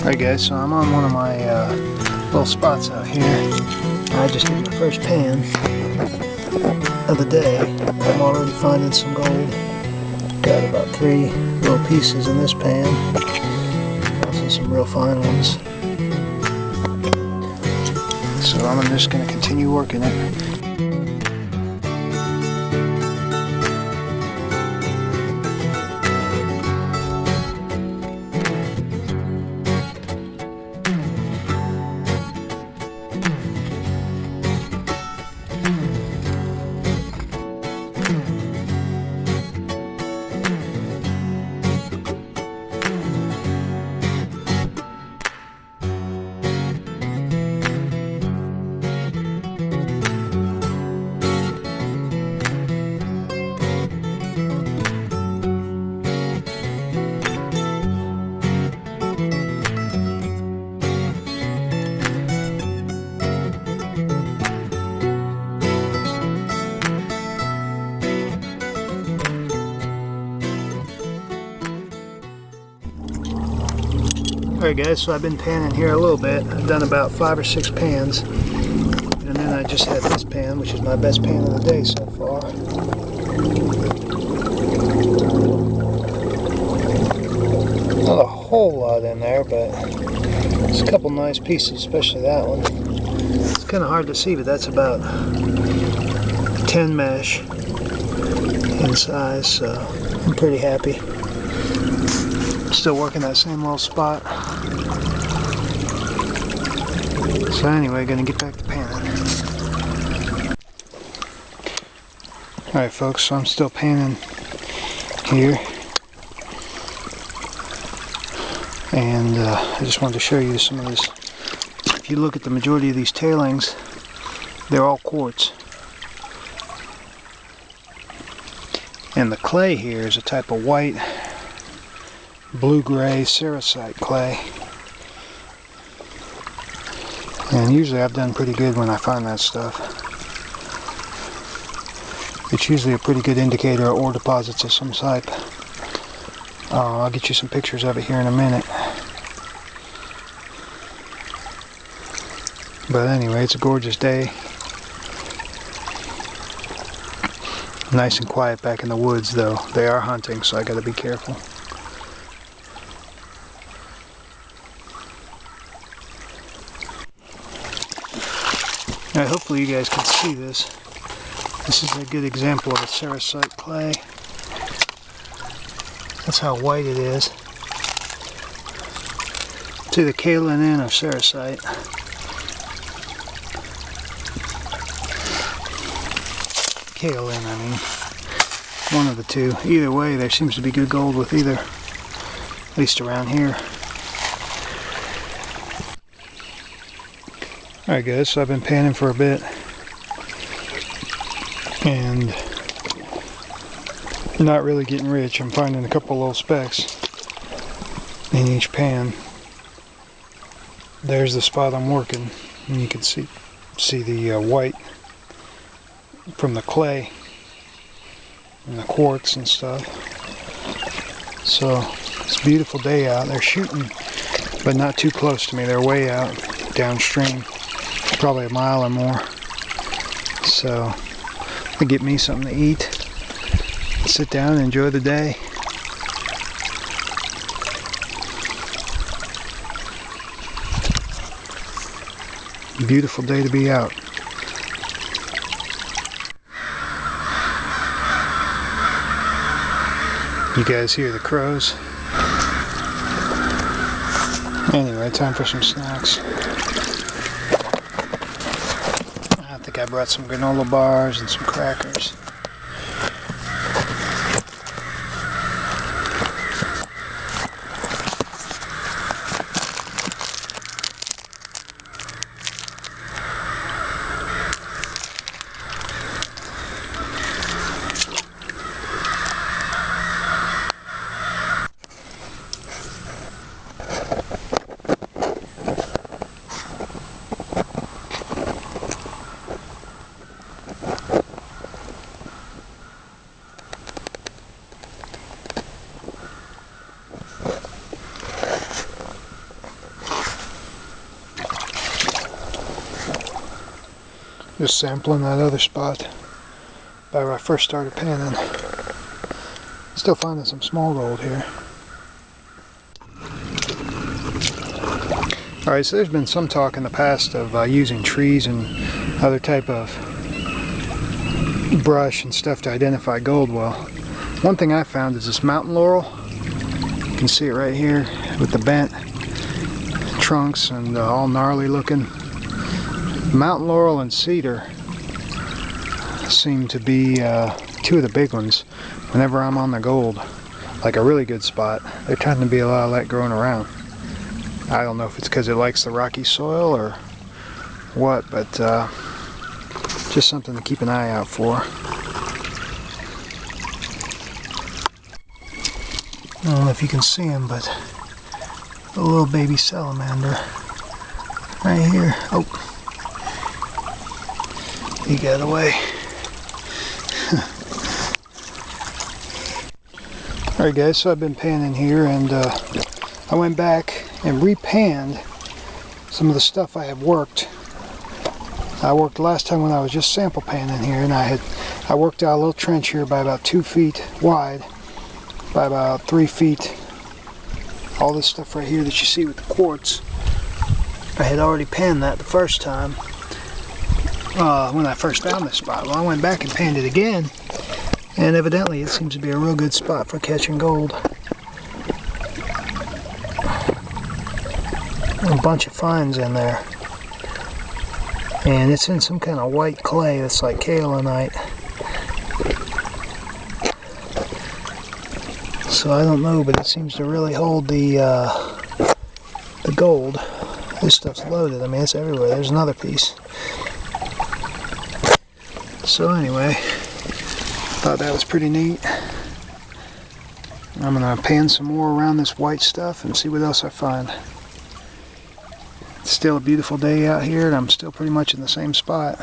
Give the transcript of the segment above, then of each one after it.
Alright guys, so I'm on one of my little spots out here. I just did my first pan of the day. I'm already finding some gold. Got about 3 little pieces in this pan. Also some real fine ones. So I'm just going to continue working it. Alright guys, so I've been panning here a little bit. I've done about 5 or 6 pans. And then I just had this pan, which is my best pan of the day so far. Not a whole lot in there, but there's a couple nice pieces, especially that one. It's kind of hard to see, but that's about 10 mesh in size, so I'm pretty happy. Still working that same little spot. So anyway, gonna get back to panning. Alright folks, so I'm still panning here. And I just wanted to show you some of this. If you look at the majority of these tailings, they're all quartz. And the clay here is a type of white blue-gray sericite clay, and usually I've done pretty good when I find that stuff. It's usually a pretty good indicator of ore deposits of some type. I'll get you some pictures of it here in a minute. But anyway, it's a gorgeous day. Nice and quiet back in the woods though. They are hunting, so I gotta be careful. Alright, hopefully you guys can see this. This is a good example of a sericite clay. That's how white it is. It's either kaolin or sericite. Kaolin, I mean. One of the two. Either way, there seems to be good gold with either. At least around here. Alright guys, so I've been panning for a bit, and not really getting rich. I'm finding a couple little specks in each pan. There's the spot I'm working, and you can see the white from the clay and the quartz and stuff. So it's a beautiful day out. They're shooting, but not too close to me. They're way out downstream. Probably a mile or more. So to get me something to eat, sit down and enjoy the day. Beautiful day to be out. You guys hear the crows? Anyway, time for some snacks. I brought some granola bars and some crackers. Just sampling that other spot by where I first started panning. Still finding some small gold here. Alright, so there's been some talk in the past of using trees and other type of brush and stuff to identify gold. Well, one thing I found is this mountain laurel. You can see it right here with the bent trunks and all gnarly looking. Mountain laurel and cedar seem to be two of the big ones whenever I'm on the gold, like a really good spot. There tend to be a lot of that growing around. I don't know if it's because it likes the rocky soil or what, but just something to keep an eye out for. I don't know if you can see him, but a little baby salamander right here. Oh, he got away. Alright guys, so I've been panning here, and I went back and repanned some of the stuff I have worked. I worked last time when I was just sample panning here, and I worked out a little trench here by about 2 feet wide, by about 3 feet. All this stuff right here that you see with the quartz, I had already panned that the first time when I first found this spot. Well, I went back and panned it again, and evidently it seems to be a real good spot for catching gold. A bunch of finds in there, and it's in some kind of white clay that's like kaolinite. So I don't know, but it seems to really hold the gold. This stuff's loaded. I mean, it's everywhere. There's another piece. So anyway, thought that was pretty neat. I'm gonna pan some more around this white stuff and see what else I find. It's still a beautiful day out here, and I'm still pretty much in the same spot.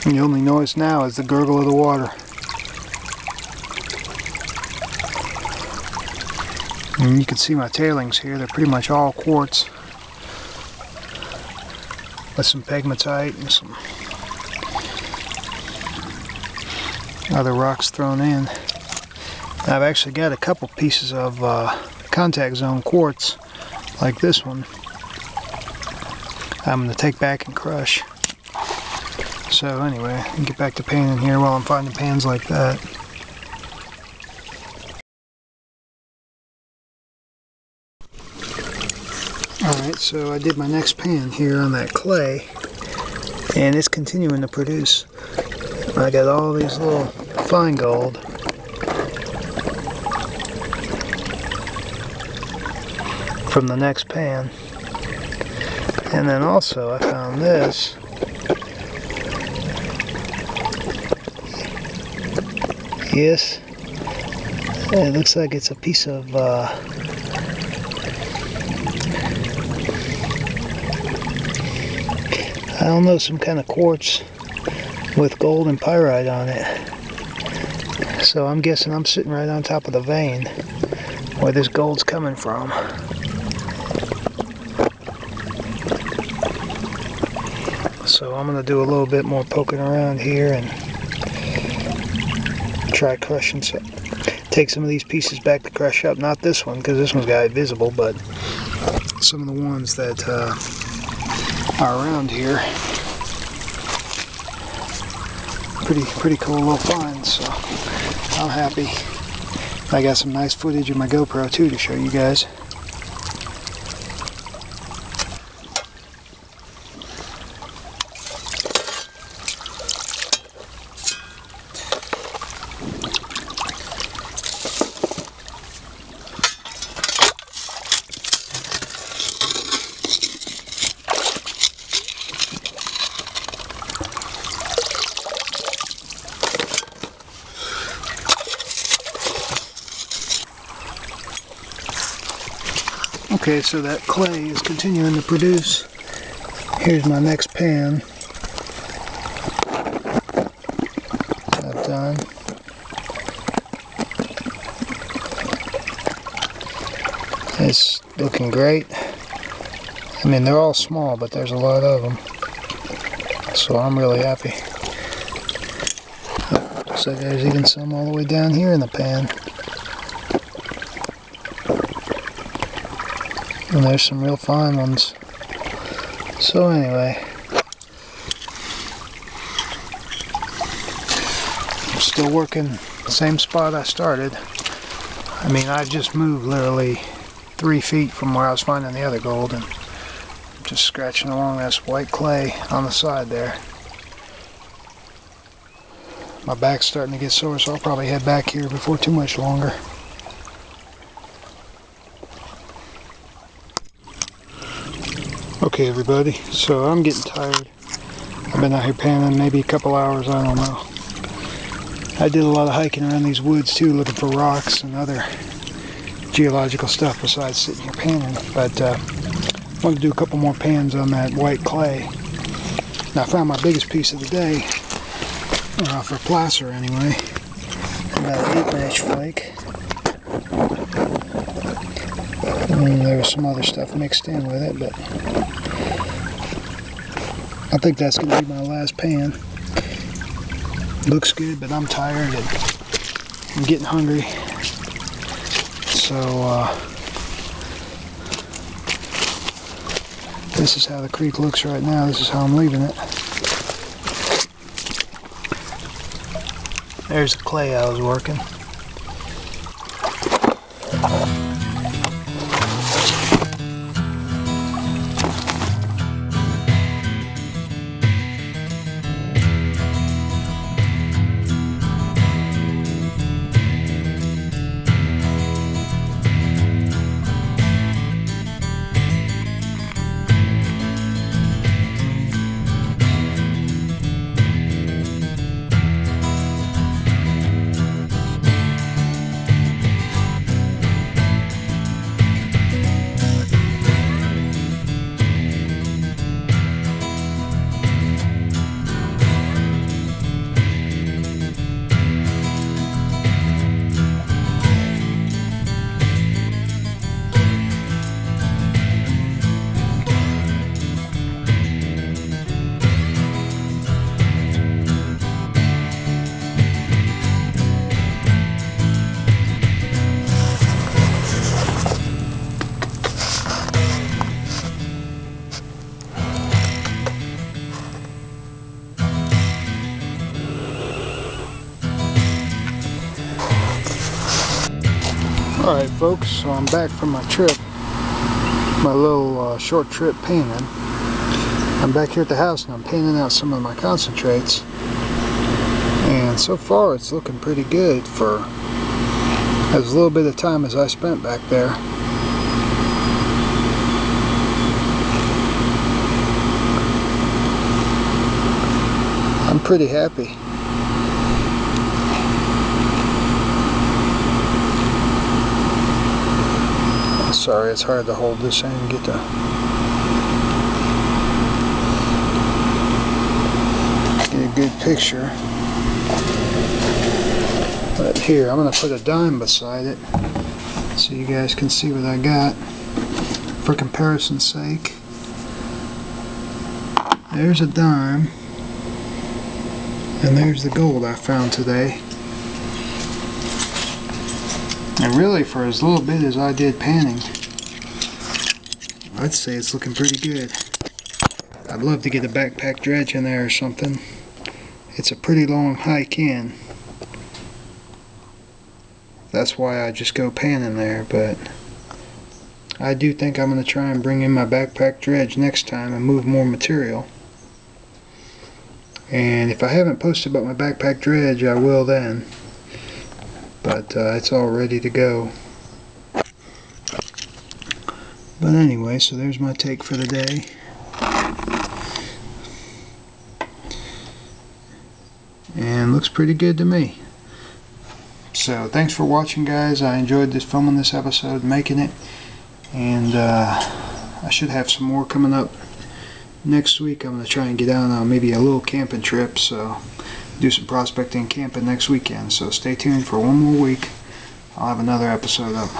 And the only noise now is the gurgle of the water. And you can see my tailings here. They're pretty much all quartz, with some pegmatite and some other rocks thrown in. I've actually got a couple pieces of contact zone quartz, like this one, I'm going to take back and crush. So anyway, I can get back to panning here while I'm finding pans like that. Alright, so I did my next pan here on that clay, and it's continuing to produce. I got all these little fine gold. From the next pan. And then also I found this. Yes, it looks like it's a piece of I don't know, some kind of quartz with gold and pyrite on it. So I'm guessing I'm sitting right on top of the vein where this gold's coming from. So I'm going to do a little bit more poking around here and try crushing some. Take some of these pieces back to crush up. Not this one, because this one's got it visible, but some of the ones that are around here. Pretty cool little finds. So I'm happy. I got some nice footage of my GoPro too to show you guys. Okay, so that clay is continuing to produce. Here's my next pan I've done. It's looking great. I mean, they're all small, but there's a lot of them. So I'm really happy. Looks like there's even some all the way down here in the pan. And there's some real fine ones. So anyway, I'm still working the same spot I started. I mean, I just moved literally 3 feet from where I was finding the other gold, and I'm just scratching along this white clay on the side there. My back's starting to get sore, so I'll probably head back here before too much longer. Okay everybody, so I'm getting tired. I've been out here panning maybe a couple hours, I don't know. I did a lot of hiking around these woods too, looking for rocks and other geological stuff besides sitting here panning. But I wanted to do a couple more pans on that white clay. And I found my biggest piece of the day, for placer anyway, about an 1/8 flake. And there was some other stuff mixed in with it, but I think that's going to be my last pan. Looks good, but I'm tired and I'm getting hungry. So this is how the creek looks right now. This is how I'm leaving it. There's the clay I was working. Alright folks, so I'm back from my trip, my little short trip panning. I'm back here at the house and I'm panning out some of my concentrates. And so far it's looking pretty good for as little bit of time as I spent back there. I'm pretty happy. Sorry, it's hard to hold this in and get a good picture. But here, I'm going to put a dime beside it so you guys can see what I got for comparison's sake. There's a dime, and there's the gold I found today. And really, for as little bit as I did panning, I'd say it's looking pretty good. I'd love to get a backpack dredge in there or something. It's a pretty long hike in. That's why I just go panning there, but I do think I'm going to try and bring in my backpack dredge next time and move more material. And if I haven't posted about my backpack dredge, I will then. But it's all ready to go. But anyway, so there's my take for the day. And looks pretty good to me. So thanks for watching, guys. I enjoyed filming this episode, making it. And I should have some more coming up next week. I'm going to try and get out on maybe a little camping trip. So do some prospecting camping next weekend, so stay tuned for one more week. I'll have another episode up.